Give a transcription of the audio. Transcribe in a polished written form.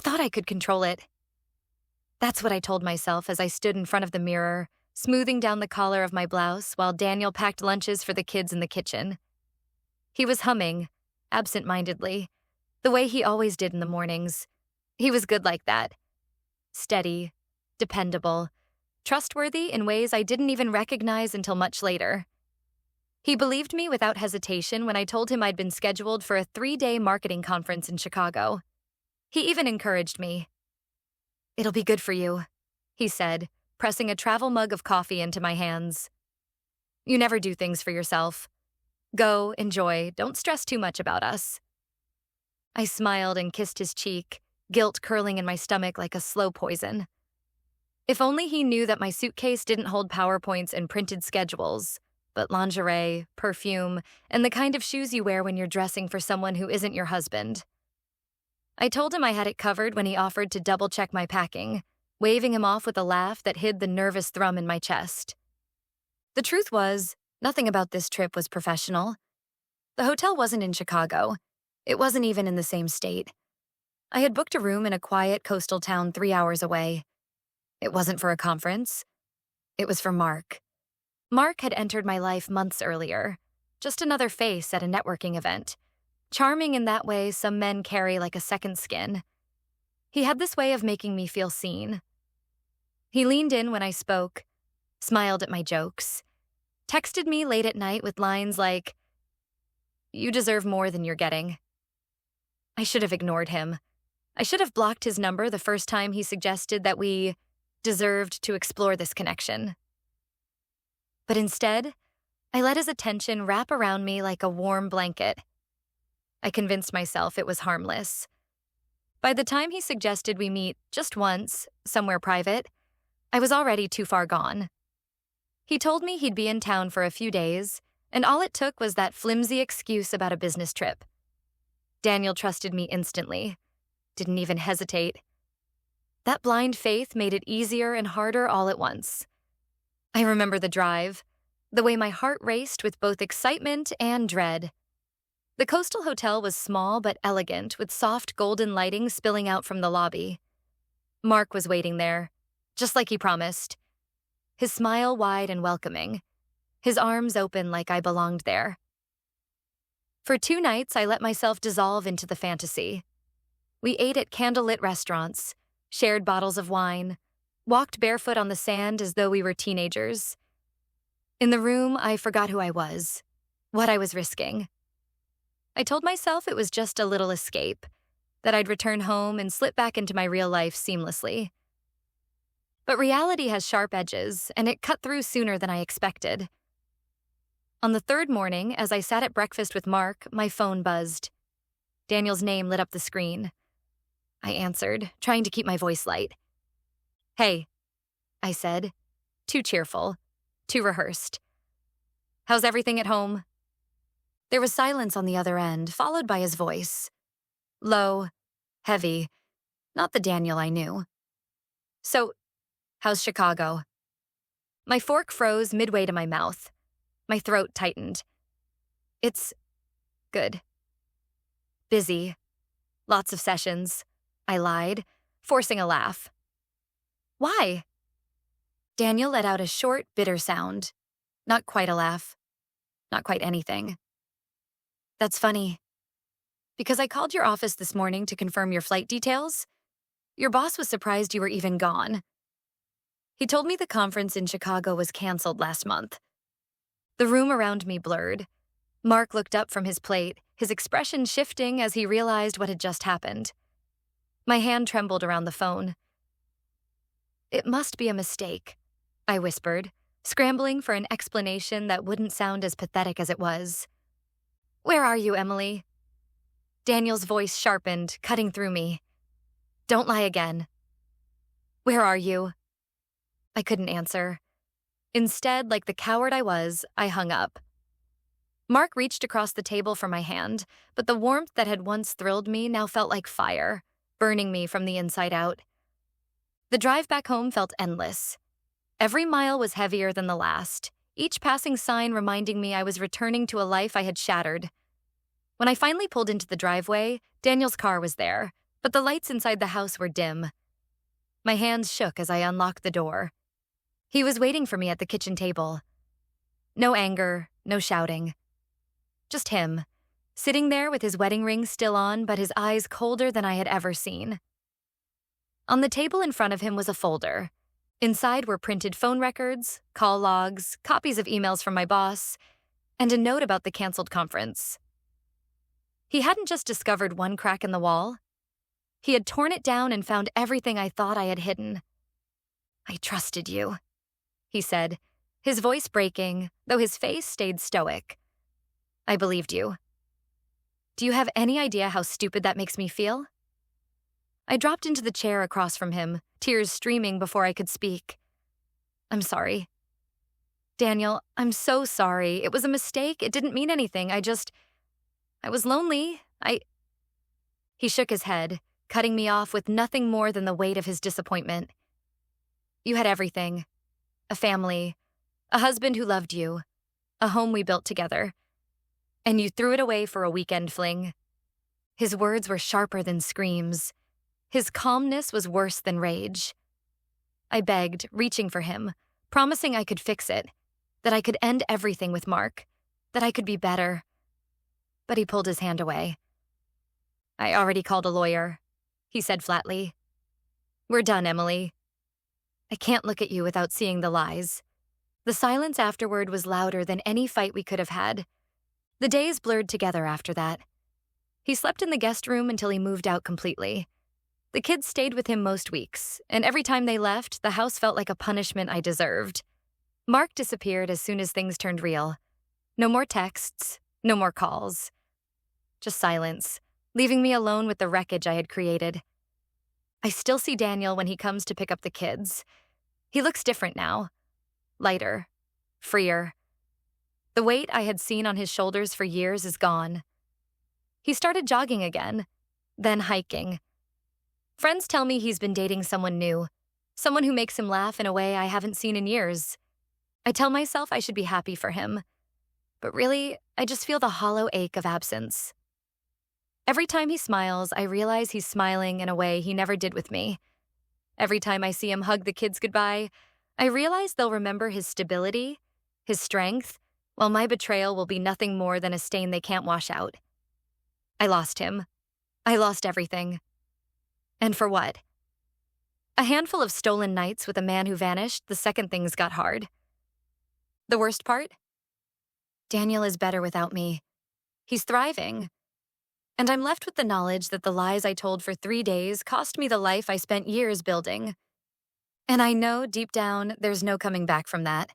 thought I could control it. That's what I told myself as I stood in front of the mirror, smoothing down the collar of my blouse while Daniel packed lunches for the kids in the kitchen. He was humming, absent-mindedly, the way he always did in the mornings. He was good like that. Steady, dependable, trustworthy in ways I didn't even recognize until much later. He believed me without hesitation when I told him I'd been scheduled for a 3-day marketing conference in Chicago. He even encouraged me. "It'll be good for you," he said, pressing a travel mug of coffee into my hands. "You never do things for yourself. Go, enjoy, don't stress too much about us." I smiled and kissed his cheek, guilt curling in my stomach like a slow poison. If only he knew that my suitcase didn't hold PowerPoints and printed schedules, but lingerie, perfume, and the kind of shoes you wear when you're dressing for someone who isn't your husband. I told him I had it covered when he offered to double-check my packing, waving him off with a laugh that hid the nervous thrum in my chest. The truth was, nothing about this trip was professional. The hotel wasn't in Chicago. It wasn't even in the same state. I had booked a room in a quiet coastal town 3 hours away. It wasn't for a conference. It was for Mark. Mark had entered my life months earlier, just another face at a networking event. Charming in that way some men carry like a second skin. He had this way of making me feel seen. He leaned in when I spoke, smiled at my jokes, texted me late at night with lines like, "You deserve more than you're getting." I should have ignored him. I should have blocked his number the first time he suggested that we deserved to explore this connection. But instead, I let his attention wrap around me like a warm blanket. I convinced myself it was harmless. By the time he suggested we meet just once, somewhere private, I was already too far gone. He told me he'd be in town for a few days, and all it took was that flimsy excuse about a business trip. Daniel trusted me instantly, didn't even hesitate. That blind faith made it easier and harder all at once. I remember the drive, the way my heart raced with both excitement and dread. The coastal hotel was small but elegant, with soft golden lighting spilling out from the lobby. Mark was waiting there, just like he promised. His smile wide and welcoming, his arms open like I belonged there. For 2 nights, I let myself dissolve into the fantasy. We ate at candlelit restaurants, shared bottles of wine, walked barefoot on the sand as though we were teenagers. In the room, I forgot who I was, what I was risking. I told myself it was just a little escape, that I'd return home and slip back into my real life seamlessly. But reality has sharp edges, and it cut through sooner than I expected. On the 3rd morning, as I sat at breakfast with Mark, my phone buzzed. Daniel's name lit up the screen. I answered, trying to keep my voice light. "Hey," I said, too cheerful, too rehearsed. "How's everything at home?" There was silence on the other end, followed by his voice. Low, heavy, not the Daniel I knew. "So, how's Chicago?" My fork froze midway to my mouth. My throat tightened. "It's good. Busy. Lots of sessions," I lied, forcing a laugh. "Why?" Daniel let out a short, bitter sound. Not quite a laugh. Not quite anything. "That's funny. Because I called your office this morning to confirm your flight details. Your boss was surprised you were even gone. He told me the conference in Chicago was canceled last month." The room around me blurred. Mark looked up from his plate, his expression shifting as he realized what had just happened. My hand trembled around the phone. "It must be a mistake," I whispered, scrambling for an explanation that wouldn't sound as pathetic as it was. "Where are you, Emily?" Daniel's voice sharpened, cutting through me. "Don't lie again." "Where are you?" I couldn't answer. Instead, like the coward I was, I hung up. Mark reached across the table for my hand, but the warmth that had once thrilled me now felt like fire, burning me from the inside out. The drive back home felt endless. Every mile was heavier than the last, each passing sign reminding me I was returning to a life I had shattered. When I finally pulled into the driveway, Daniel's car was there, But the lights inside the house were dim. My hands shook as I unlocked the door. He was waiting for me at the kitchen table. No anger, no shouting. Just him, sitting there with his wedding ring still on, but his eyes colder than I had ever seen. On the table in front of him was a folder. Inside were printed phone records, call logs, copies of emails from my boss, and a note about the canceled conference. He hadn't just discovered one crack in the wall. He had torn it down and found everything I thought I had hidden. "I trusted you," he said, his voice breaking, though his face stayed stoic. "I believed you. Do you have any idea how stupid that makes me feel?" I dropped into the chair across from him, tears streaming before I could speak. "I'm sorry. Daniel, I'm so sorry. It was a mistake. It didn't mean anything. I was lonely. He shook his head, cutting me off with nothing more than the weight of his disappointment. "You had everything. A family, a husband who loved you, a home we built together. And you threw it away for a weekend fling." His words were sharper than screams. His calmness was worse than rage. I begged, reaching for him, promising I could fix it, that I could end everything with Mark, that I could be better. But he pulled his hand away. "I already called a lawyer," he said flatly. "We're done, Emily. I can't look at you without seeing the lies." The silence afterward was louder than any fight we could have had. The days blurred together after that. He slept in the guest room until he moved out completely. The kids stayed with him most weeks, and every time they left, the house felt like a punishment I deserved. Mark disappeared as soon as things turned real. No more texts, no more calls. Just silence, leaving me alone with the wreckage I had created. I still see Daniel when he comes to pick up the kids. He looks different now. Lighter, freer. The weight I had seen on his shoulders for years is gone. He started jogging again, then hiking. Friends tell me he's been dating someone new, someone who makes him laugh in a way I haven't seen in years. I tell myself I should be happy for him, but really, I just feel the hollow ache of absence. Every time he smiles, I realize he's smiling in a way he never did with me. Every time I see him hug the kids goodbye, I realize they'll remember his stability, his strength, while my betrayal will be nothing more than a stain they can't wash out. I lost him. I lost everything. And for what? A handful of stolen nights with a man who vanished the second things got hard. The worst part? Daniel is better without me. He's thriving. And I'm left with the knowledge that the lies I told for 3 days cost me the life I spent years building. And I know deep down there's no coming back from that.